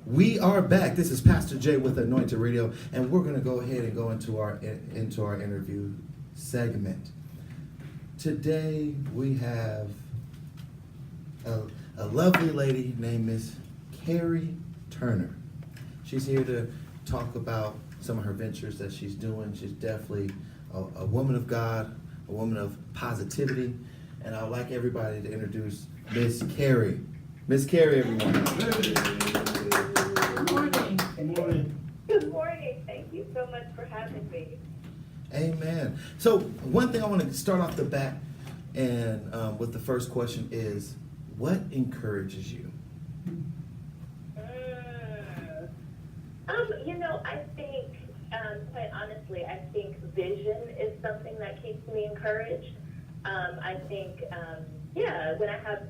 We are back. This is Pastor Jay with Anointed Radio, and we're going to go ahead and go into our interview segment. Today we have a lovely lady named Miss Karri Turner. She's here to talk about some of her ventures that she's doing. She's definitely a woman of God, a woman of positivity, and I would like everybody to introduce Miss Karri. Miss Karri, everyone. Good morning. Good morning. Good morning. Thank you so much for having me. Amen. So one thing I want to start off the bat and with the first question is, what encourages you? I think, quite honestly, I think vision is something that keeps me encouraged. I think, when I have,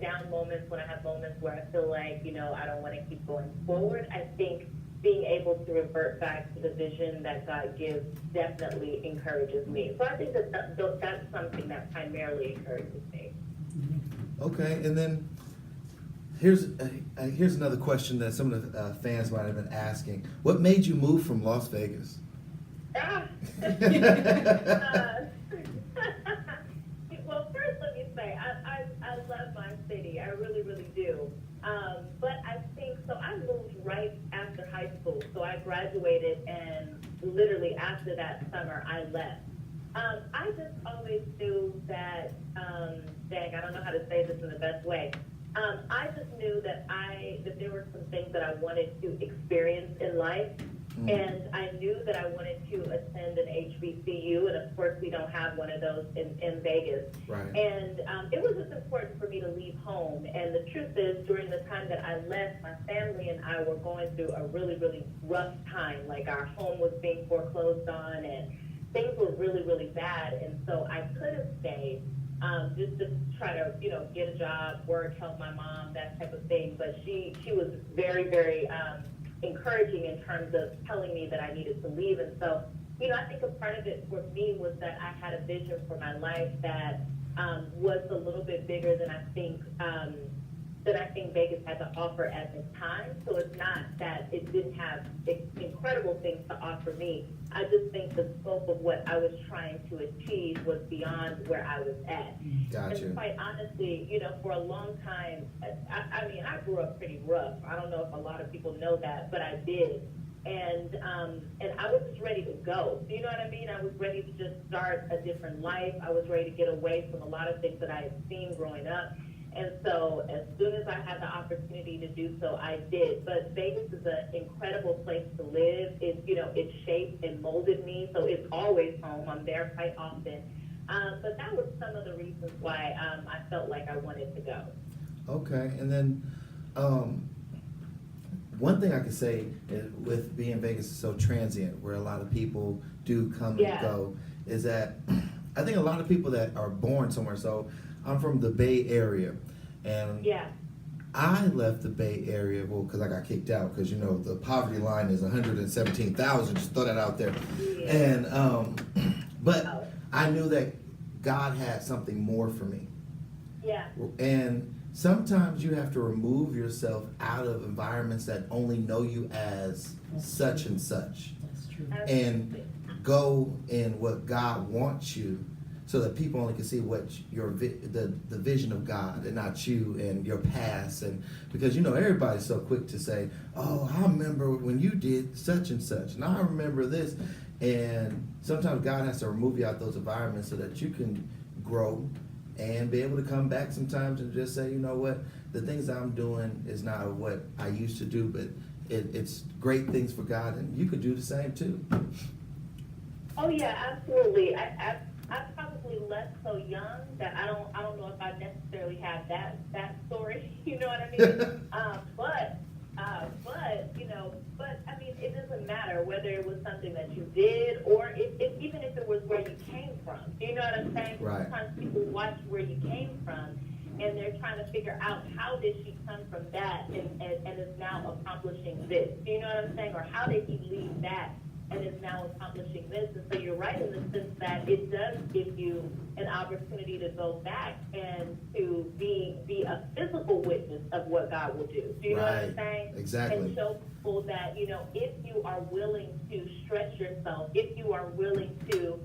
down moments, when I have moments where I feel like, I don't want to keep going forward, I think being able to revert back to the vision that God gives definitely encourages me. So I think that's something that primarily encourages me. Okay, and then here's another question that some of the fans might have been asking. What made you move from Las Vegas? Well, first let me say, I love my city. I really, really do. But I think, so I moved right after high school. So I graduated, and literally after that summer, I left. I just always knew that, I don't know how to say this in the best way. I just knew that there were some things that I wanted to experience in life. And I knew that I wanted to attend an HBCU, and of course we don't have one of those in Vegas. Right. And it was just important for me to leave home. And the truth is, during the time that I left, my family and I were going through a really, really rough time. Like, our home was being foreclosed on, and things were really, really bad. And so I could have stayed just to try to, get a job, work, help my mom, that type of thing. But she was very, very encouraging in terms of telling me that I needed to leave. And so, I think a part of it for me was that I had a vision for my life that was a little bit bigger than I think Vegas had to offer at this time. So it's not that it didn't have incredible things to offer me. I just think the scope of what I was trying to achieve was beyond where I was at. Gotcha. And quite honestly, for a long time, I grew up pretty rough. I don't know if a lot of people know that, but I did. And I was just ready to go. Do you know what I mean? I was ready to just start a different life. I was ready to get away from a lot of things that I had seen growing up. And so as soon as I had the opportunity to do so, I did. But Vegas is an incredible place to live. It shaped and molded me, so it's always home. I'm there quite often. But that was some of the reasons why I felt like I wanted to go. Okay, and then one thing I could say with being Vegas is so transient, where a lot of people do come and go, is that I think a lot of people that are born somewhere, so I'm from the Bay Area, and I left the Bay Area, because I got kicked out, because, the poverty line is 117,000, just throw that out there. Yeah. And, but I knew that God had something more for me. Yeah. And sometimes you have to remove yourself out of environments that only know you as such and such. That's true. And go in what God wants you, so that people only can see what the vision of God and not you and your past. And because everybody's so quick to say, oh, I remember when you did such and such, and I remember this. And sometimes God has to remove you out those environments so that you can grow and be able to come back sometimes and just say, you know what, the things I'm doing is not what I used to do, but it's great things for God, and you could do the same too. Oh yeah, absolutely. I'm probably less so young that I don't know if I necessarily have that story. You know what I mean? But I mean, it doesn't matter whether it was something that you did or even if it was where you came from. Do you know what I'm saying? Right. Sometimes people watch where you came from, and they're trying to figure out, how did she come from that and is now accomplishing this? Do you know what I'm saying? Or how did he leave that and is now accomplishing this. And so you're right in the sense that it does give you an opportunity to go back and to be a physical witness of what God will do. Do you know what I'm saying? Exactly. And show people that, you know, if you are willing to stretch yourself, if you are willing to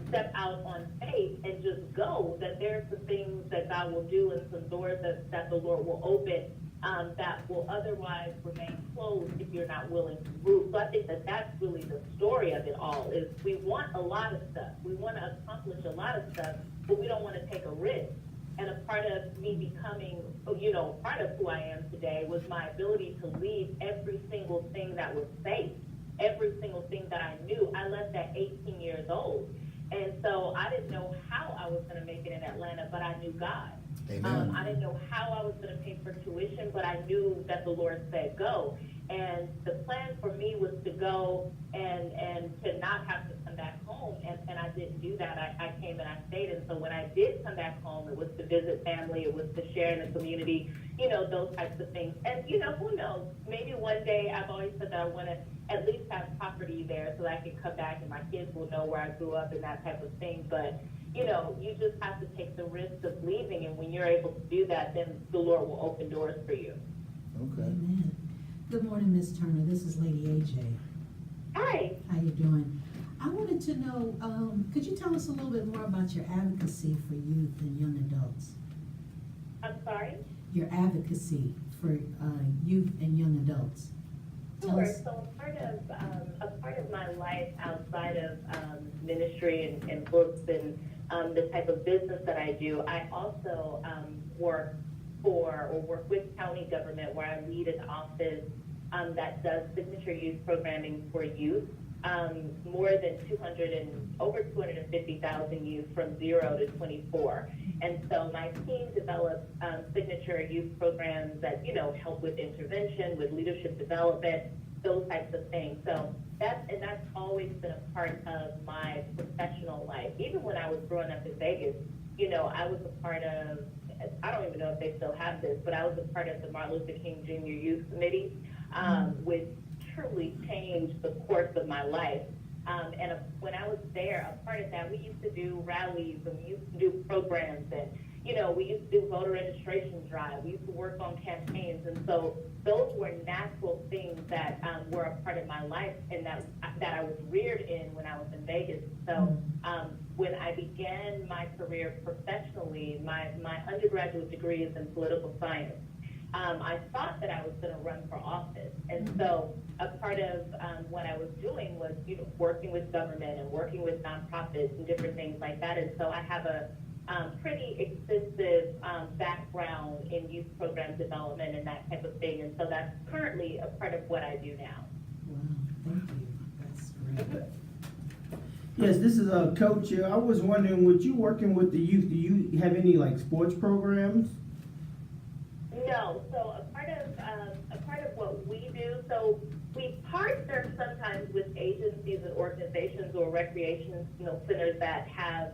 step out on faith and just go, that there's some things that God will do and some doors that the Lord will open that will otherwise remain closed if you're not willing to move. So I think that that's really the story of it all, is we want a lot of stuff. We want to accomplish a lot of stuff, but we don't want to take a risk. And a part of me becoming, you know, part of who I am today was my ability to leave every single thing that was safe, every single thing that I knew. I left at 18 years old. And so I didn't know how I was going to make it in Atlanta, but I knew God. Amen. I didn't know how I was going to pay for tuition, but I knew that the Lord said go. And the plan for me was to go and to not have to come back home. And I didn't do that. I came and I stayed. And so when I did come back home, it was to visit family. It was to share in the community, you know, those types of things. And, you know, who knows? Maybe one day, I've always said that I want to at least have property there so that I can come back and my kids will know where I grew up and that type of thing. But, you know, you just have to take the risk of leaving. And when you're able to do that, then the Lord will open doors for you. Okay. Amen. Good morning, Ms. Turner. This is Lady AJ. Hi. How you doing? I wanted to know, could you tell us a little bit more about your advocacy for youth and young adults? I'm sorry? Your advocacy for youth and young adults. Tell Sure. us. So a part of my life outside of ministry and books and the type of business that I do, I also work with county government, where I lead an office that does signature youth programming for youth. More than over 250,000 youth from 0 to 24. And so my team develops signature youth programs that, you know, help with intervention, with leadership development, those types of things. So that's always been a part of my professional life. Even when I was growing up in Vegas, you know, I was a part of, I don't even know if they still have this, but I was a part of the Martin Luther King Jr. Youth Committee, which truly changed the course of my life. And when I was there, a part of that, we used to do rallies and we used to do programs, and, you know, we used to do voter registration drive. We used to work on campaigns. And so those were natural things that were a part of my life and that I was reared in when I was in Vegas. So when I began my career professionally, my undergraduate degree is in political science. I thought that I was going to run for office. And so a part of what I was doing was, you know, working with government and working with nonprofits and different things like that. And so I have a pretty extensive background in youth program development and that type of thing. And so that's currently a part of what I do now. Wow, thank you. That's great. Yes, this is Coach here. I was wondering, with you working with the youth, do you have any like sports programs? No, so a part of what we do, so we partner sometimes with agencies and organizations or recreation, you know, centers that have,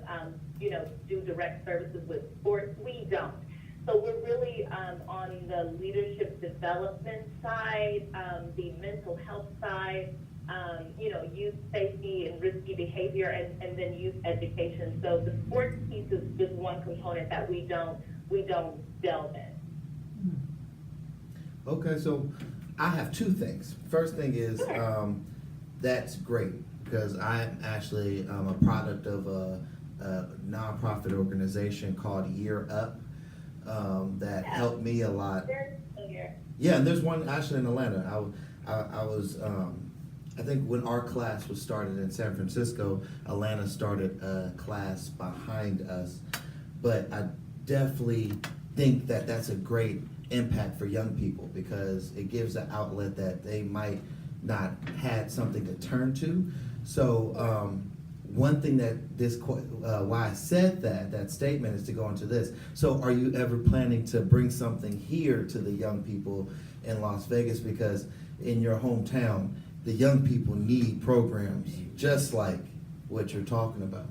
you know, do direct services with sports. We don't. So we're really on the leadership development side, the mental health side, you know, youth safety and risky behavior, and then youth education. So the sports piece is just one component that we don't delve in. Okay, so I have two things. First thing is, that's great, because I'm actually a product of a nonprofit organization called Year Up that helped me a lot. Yeah, and there's one actually in Atlanta. I was, I think when our class was started in San Francisco, Atlanta started a class behind us. But I definitely think that that's a great impact for young people, because it gives an outlet that they might not had something to turn to. So one thing that why I said that statement is to go into this. So are you ever planning to bring something here to the young people in Las Vegas? Because in your hometown, the young people need programs just like what you're talking about.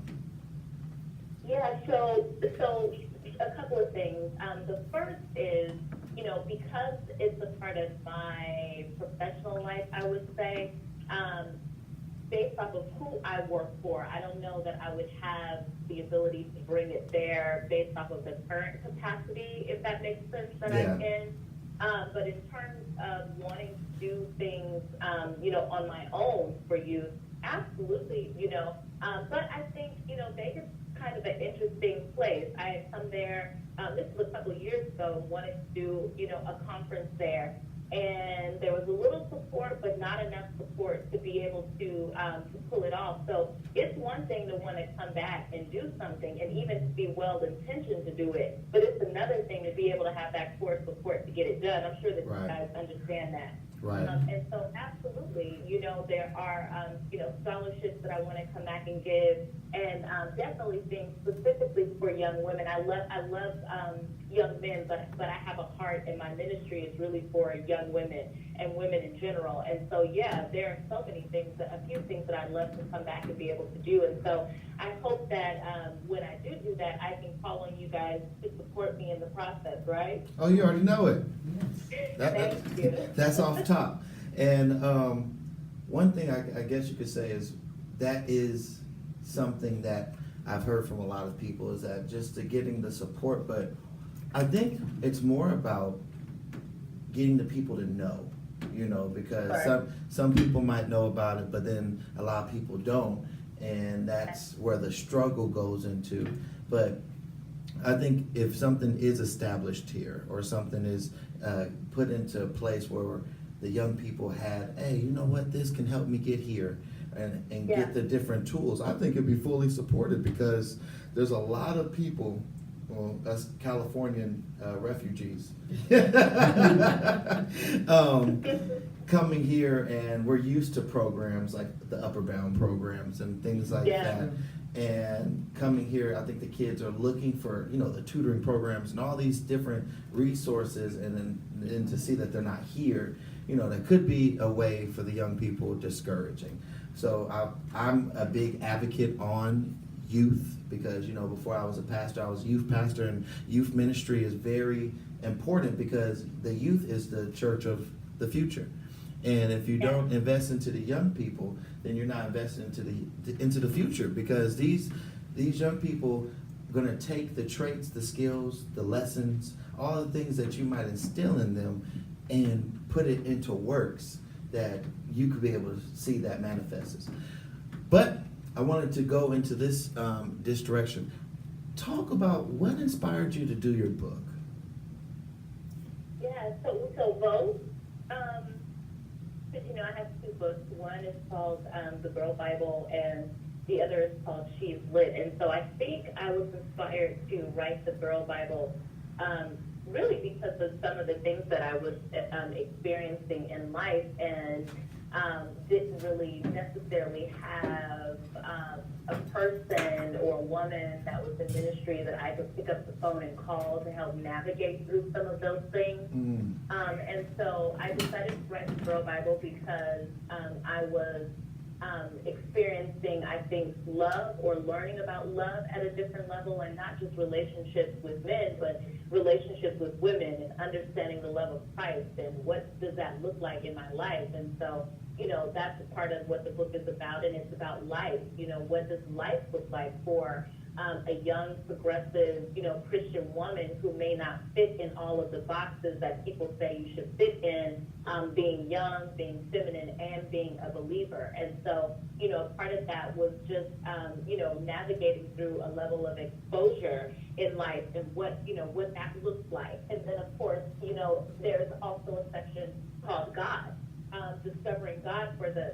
Yeah, so a couple of things. The first is, you know, because it's a part of my professional life, I would say, based off of who I work for, I don't know that I would have the ability to bring it there based off of the current capacity, if that makes sense, that Yeah. I'm in. But in terms of wanting to do things, on my own for youth, absolutely, But I think, Vegas is kind of an interesting place. I had come there, this was a couple of years ago, wanted to do, a conference there. And there was a little support, but not enough support to be able to pull it off. So it's one thing to want to come back and do something, and even to be well-intentioned to do it. But it's another thing to be able to have that core support to get it done. I'm sure that you Right. guys understand that. Right. And so absolutely, there are, scholarships that I want to come back and give, and definitely things specifically for young women. I love young men, but I have a heart, and my ministry is really for young women and women in general. And so, yeah, there are so many things, a few things that I'd love to come back and be able to do. And so I hope that when I do that, I can call on you guys to support me in the process, right? Oh, you already know it. Thank you. That's off top. And one thing I guess you could say is that is something that I've heard from a lot of people, is that just getting the support, but I think it's more about getting the people to know, because Right. some people might know about it, but then a lot of people don't, and that's where the struggle goes into. But I think if something is established here, or something is put into a place where the young people had, hey, you know what, this can help me get here, and Yeah. get the different tools, I think it'd be fully supported, because there's a lot of people, well, us Californian refugees, coming here, and we're used to programs like the Upper Bound programs and things like Yeah. that. And coming here, I think the kids are looking for, the tutoring programs and all these different resources, and to see that they're not here, that could be a way for the young people discouraging. So I'm a big advocate on youth, because, before I was a pastor, I was a youth pastor, and youth ministry is very important, because the youth is the church of the future. And if you don't invest into the young people, then you're not investing into the future, because these young people are going to take the traits, the skills, the lessons, all the things that you might instill in them, and put it into works that you could be able to see that manifests. But I wanted to go into this direction. Talk about what inspired you to do your book. Yeah, so both. I have two books. One is called The Girl Bible, and the other is called She's Lit. And so I think I was inspired to write The Girl Bible really because of some of the things that I was experiencing in life, and didn't really necessarily have a person or a woman that was in ministry that I could pick up the phone and call to help navigate through some of those things. And so I decided to write the Girl Bible because I was experiencing, I think, love, or learning about love at a different level, and not just relationships with men, but relationships with women, and understanding the love of Christ, and what does that look like in my life. And so, that's a part of what the book is about, and it's about life. What does life look like for a young, progressive, Christian woman who may not fit in all of the boxes that people say you should fit in, being young, being feminine, and being a believer. And so, part of that was just, navigating through a level of exposure in life, and what that looks like. And then, of course, there's also a section called God. Discovering God for the,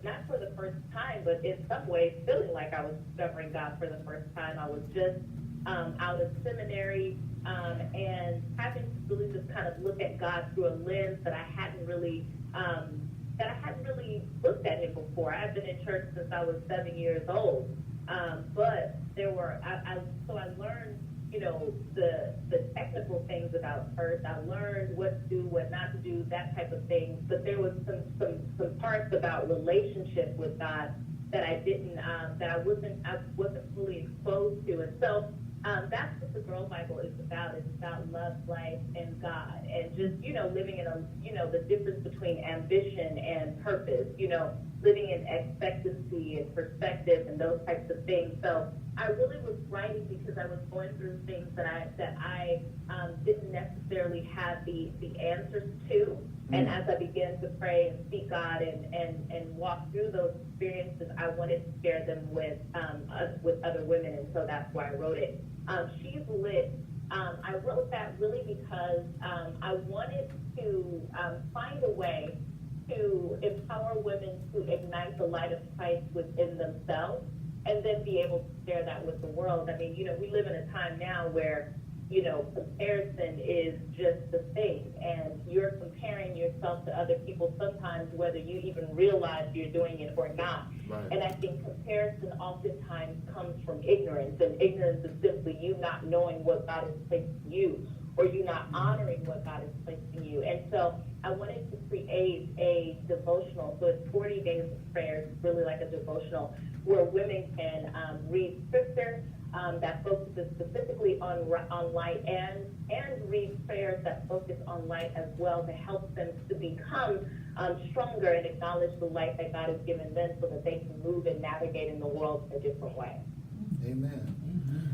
not for the first time, but in some ways feeling like I was discovering God for the first time. I was just out of seminary, and having to really just kind of look at God through a lens that I hadn't really looked at him before. I've been in church since I was 7 years old, but there were so I learned the technical things about earth. I learned what to do, what not to do, that type of thing. But there was some parts about relationship with God that I didn't, that I wasn't fully exposed to. And so that's what the Girl Bible is about. It's about love, life, and God, and just, living in the difference between ambition and purpose, living in expectancy and perspective and those types of things. So I really was writing because I was going through things that I didn't necessarily have the answers to. And as I began to pray and seek God and walk through those experiences, I wanted to share them with other women, and so that's why I wrote it. She's Lit. I wrote that really because I wanted to find a way to empower women to ignite the light of Christ within themselves, and then be able to share that with the world. I mean, we live in a time now where comparison is just the thing, and you're comparing yourself to other people sometimes whether you even realize you're doing it or not. Right. And I think comparison oftentimes comes from ignorance, and ignorance is simply you not knowing what God has placed in you, or you not honoring what God has placed in you. And so I wanted to create a devotional, so it's 40 days of prayers, it's really like a devotional, where women can read scripture, that focuses specifically on light, and read prayers that focus on light as well, to help them to become stronger and acknowledge the light that God has given them, so that they can move and navigate in the world in a different way. Amen.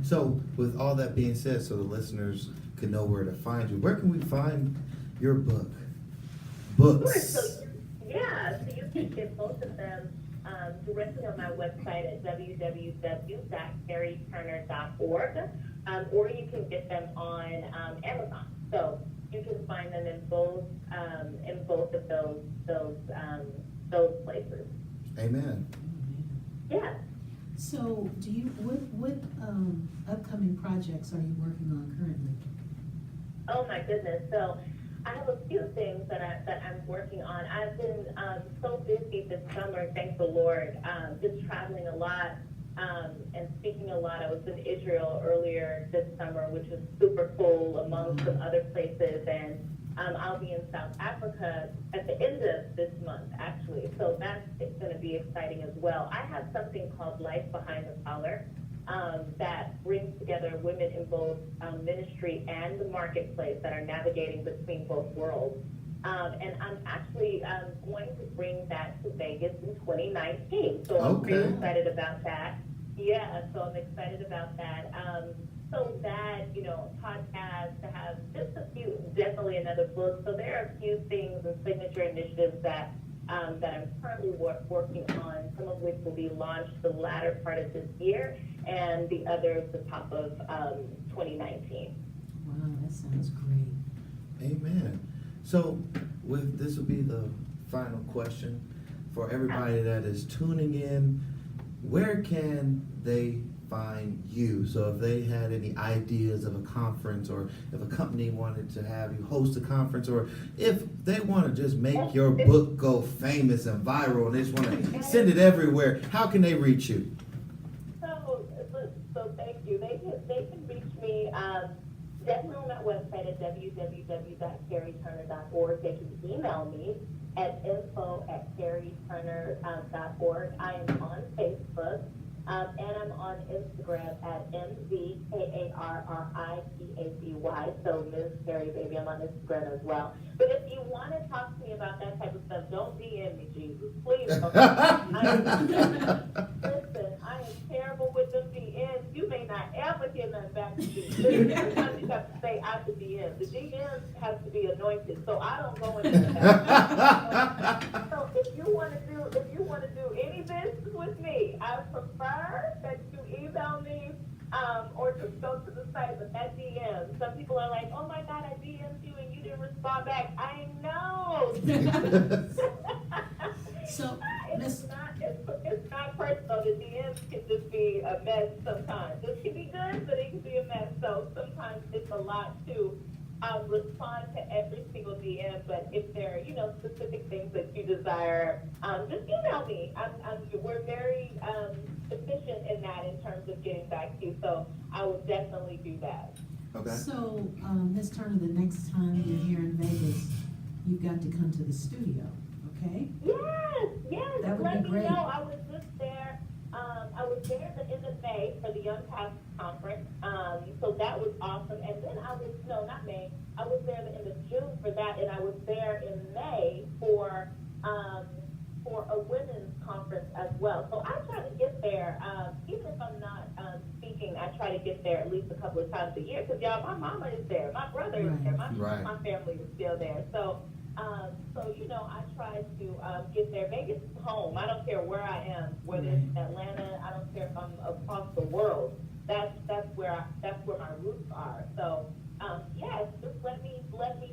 So with all that being said, so the listeners can know where to find you, where can we find your books? Sure. So you can get both of them directly on my website at www.karriturner.org, or you can get them on Amazon. So you can find them in both of those places. Amen. Yeah. So what upcoming projects are you working on currently? Oh my goodness. So I have a few things that I'm working on. I've been so busy this summer, thank the Lord, just traveling a lot and speaking a lot. I was in Israel earlier this summer, which was super cool, among some other places, and I'll be in South Africa at the end of this month, actually. So it's going to be exciting as well. I have something called Life Behind the Collar, that brings together women in both ministry and the marketplace that are navigating between both worlds. And I'm actually going to bring that to Vegas in 2019. So I'm pretty excited about that. Yeah, so I'm excited about that. So that, podcast, to have just a few, definitely another book. So there are a few things and signature initiatives that I'm currently working on, some of which will be launched the latter part of this year, and the others the top of 2019. Wow, that sounds great. Amen. So this will be the final question for everybody that is tuning in. Where can they find you? So if they had any ideas of a conference, or if a company wanted to have you host a conference, or if they want to just make your book go famous and viral and they just want to send it everywhere, how can they reach you? So thank you. They can reach me definitely on my website at www.karriturner.org. They can email me at info@karriturner.org. I am on Facebook. And I'm on Instagram at MZKarriPacy. So Ms. Karri, baby, I'm on Instagram as well. But if you want to talk to me about that type of stuff, don't DM me, Jesus. Please don't. Listen, I am terrible with the DMs. You may not ever hear nothing back from me. Sometimes you have to stay out the DMs. The DMs have to be anointed, so I don't go into that. So if you want to do any business with me, I prefer that you email me or just go to the site, but that DM. Some people are like, oh my God, I DM'd you and you didn't respond back. I know. So, it's not personal. The DMs can just be a mess sometimes. It can be good, but it can be a mess. So sometimes it's a lot to respond to every single DM, but if there are, specific things that you desire, just email me. We're very efficient in that in terms of getting back to you, so I will definitely do that. Okay. So, Ms. Turner, the next time you're here in Vegas, you've got to come to the studio, okay? Yes, That would let be me great. know. I was just there. I I was there at the end of May for the Young Pastors Conference. So that was awesome. And then I was there at the end of June for that, and I was there in May for a women's conference as well. So I try to get there, even if I'm not speaking, I try to get there at least a couple of times a year, because y'all, my mama is there, my brother is there, my family is still there. So I try to get there. Vegas is home. I don't care where I am, whether it's in Atlanta. I don't care if I'm across the world. That's where my roots are. So yes, just let me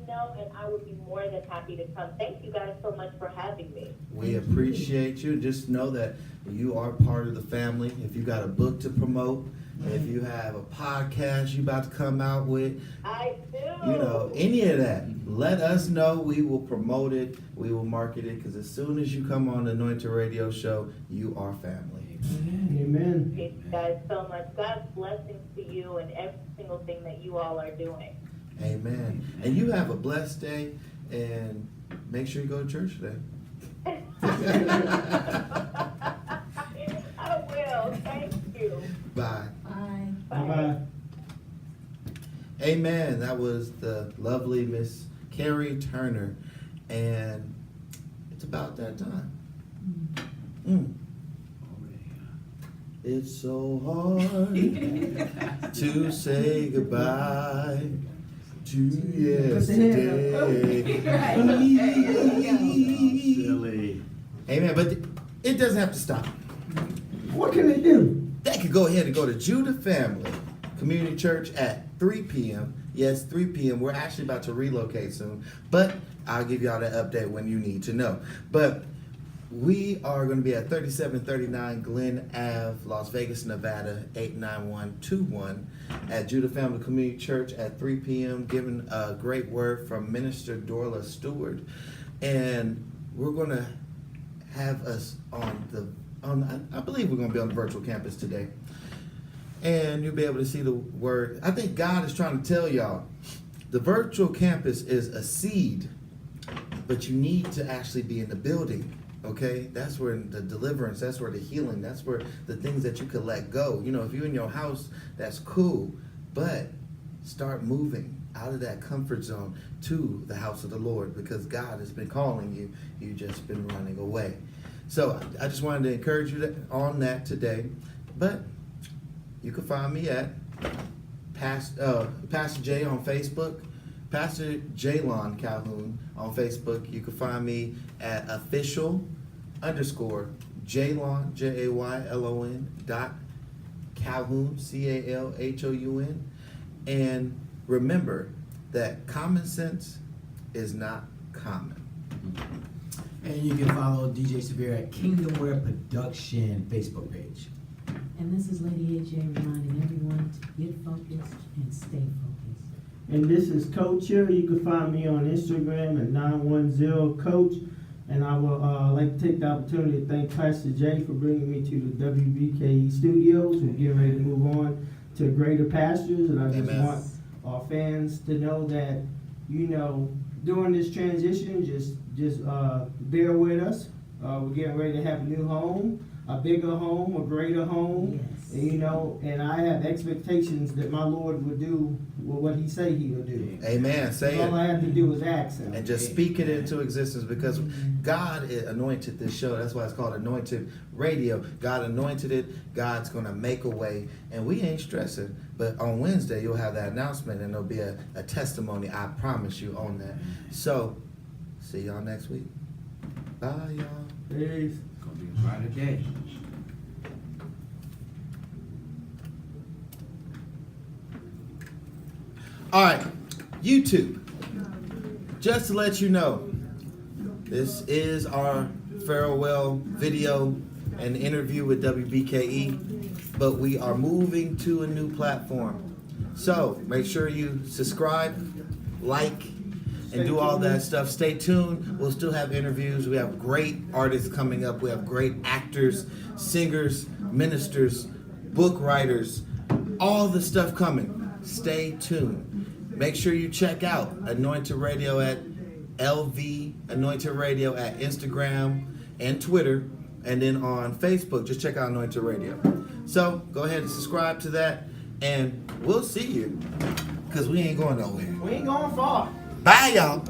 know, and I would be more than happy to come. Thank you guys so much for having me. We appreciate you. Just know that you are part of the family. If you got a book to promote, if you have a podcast you about to come out with, I do. Any of that, let us know. We will promote it. We will market it, because as soon as you come on the Anointed Radio Show, you are family. Amen. Thank you guys so much. God's blessings to you and every single thing that you all are doing. Amen. And you have a blessed day, and make sure you go to church today. I will. Thank you. Bye. Bye. Bye-bye. Amen. That was the lovely Miss Karri Turner, and it's about that time. It's so hard to say goodbye to yesterday. Silly. Amen. But it doesn't have to stop. What can they do? They could go ahead and go to Judah Family Community Church at 3 p.m. Yes, 3 p.m. We're actually about to relocate soon, but I'll give y'all that update when you need to know. But we are going to be at 3739 Glen Ave, Las Vegas, Nevada, 89121 at Judah Family Community Church at 3 p.m. giving a great word from Minister Dorla Stewart. And we're going to have us I believe we're going to be on the virtual campus today. And you'll be able to see the word. I think God is trying to tell y'all, the virtual campus is a seed, but you need to actually be in the building. Okay, that's where the deliverance, that's where the healing, that's where the things that you can let go. If you're in your house, that's cool, but start moving out of that comfort zone to the house of the Lord, because God has been calling you. You've just been running away. So I just wanted to encourage you on that today. But you can find me at Pastor J on Facebook, Pastor Jaylon Calhoun on Facebook. You can find me at official_Jaylon, Jaylon Calhoun, CALHOUN. And remember that common sense is not common. And you can follow DJ Severe at Kingdomware Production Facebook page. And this is Lady AJ reminding everyone to get focused and stay focused. And this is Coach here. You can find me on Instagram at 910Coach. And I would like to take the opportunity to thank Pastor Jay for bringing me to the WBKE studios. We're getting ready to move on to greater pastures. And I just want our fans to know that, during this transition, just bear with us. We're getting ready to have a new home, a bigger home, a greater home. Yes. And I have expectations that my Lord will do what He say He will do. Amen. Say All I it. have to do is ask Him. And just speak it into existence, because God anointed this show. That's why it's called Anointed Radio. God anointed it. God's going to make a way. And we ain't stressing. But on Wednesday, you'll have that announcement, and there'll be a testimony, I promise you, on that. So, see y'all next week. Bye, y'all. Peace. It's gonna be a brighter day. All right, YouTube. Just to let you know, this is our farewell video and interview with WBKE, but we are moving to a new platform. So make sure you subscribe, like, and do all that stuff. Stay tuned. We'll still have interviews. We have great artists coming up. We have great actors, singers, ministers, book writers, all the stuff coming. Stay tuned. Make sure you check out Anointed Radio at LV Anointed Radio at Instagram and Twitter. And then on Facebook, just check out Anointed Radio. So go ahead and subscribe to that, and we'll see you, because we ain't going nowhere. We ain't going far. Bye, y'all.